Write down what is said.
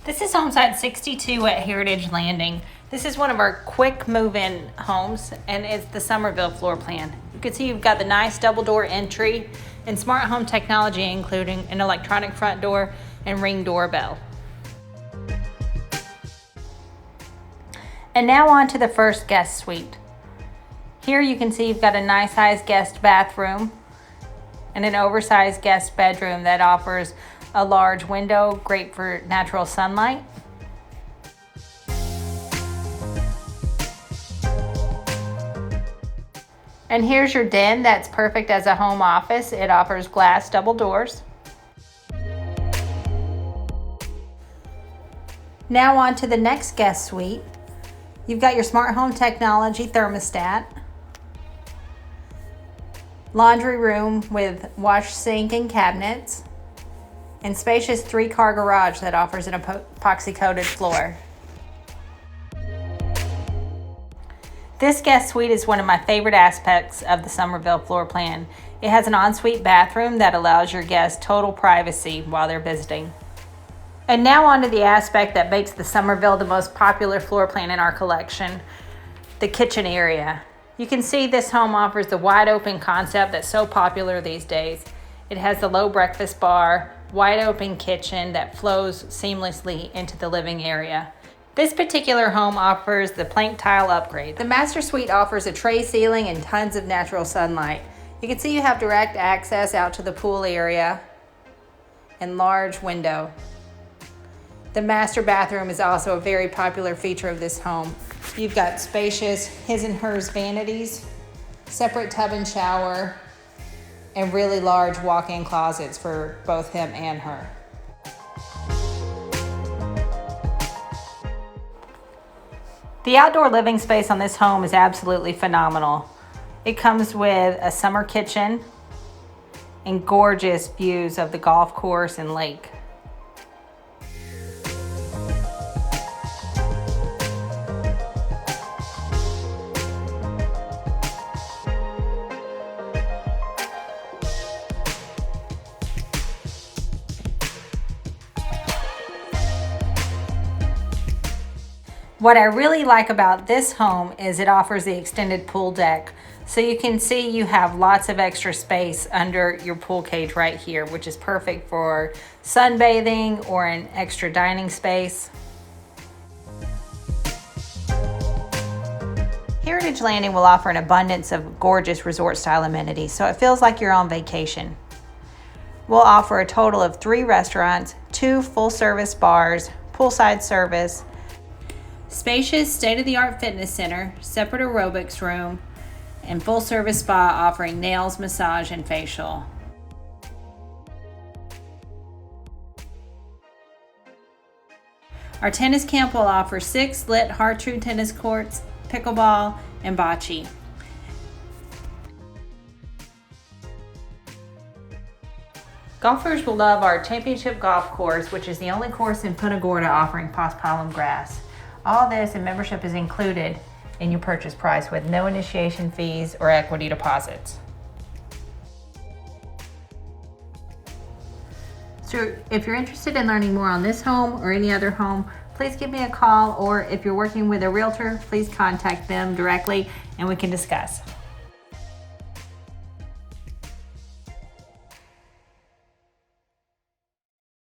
This is home site 62 at Heritage Landing. This is one of our quick move-in homes, and it's the Summerville floor plan. You can see you've got the nice double door entry and smart home technology, including an electronic front door and Ring doorbell. And now on to the first guest suite. Here you can see you've got a nice sized guest bathroom and an oversized guest bedroom that offers a large window, great for natural sunlight. And here's your den that's perfect as a home office. It offers glass double doors. Now on to the next guest suite. You've got your smart home technology thermostat, laundry room with wash sink and cabinets, and spacious 3-car garage that offers an epoxy coated floor. This guest suite is one of my favorite aspects of the Summerville floor plan. It has an ensuite bathroom that allows your guests total privacy while they're visiting. And now on to the aspect that makes the Summerville the most popular floor plan in our collection, the kitchen area. You can see this home offers the wide open concept that's so popular these days. It has the low breakfast bar, wide open kitchen that flows seamlessly into the living area. This particular home offers the plank tile upgrade. The master suite offers a tray ceiling and tons of natural sunlight. You can see you have direct access out to the pool area and large window. The master bathroom is also a very popular feature of this home. You've got spacious his and hers vanities, separate tub and shower, and really large walk-in closets for both him and her. The outdoor living space on this home is absolutely phenomenal. It comes with a summer kitchen and gorgeous views of the golf course and lake. What I really like about this home is it offers the extended pool deck. So you can see you have lots of extra space under your pool cage right here, which is perfect for sunbathing or an extra dining space. Heritage Landing will offer an abundance of gorgeous resort style amenities, so it feels like you're on vacation. We'll offer a total of 3 restaurants, 2 full service bars, poolside service, spacious state-of-the-art fitness center, separate aerobics room, and full-service spa offering nails, massage, and facial. Our tennis camp will offer 6 lit Har Tru Tennis Courts, pickleball, and bocce. Golfers will love our championship golf course, which is the only course in Punta Gorda offering paspalum grass. All this and membership is included in your purchase price with no initiation fees or equity deposits. So if you're interested in learning more on this home or any other home, please give me a call, or if you're working with a realtor, please contact them directly and we can discuss.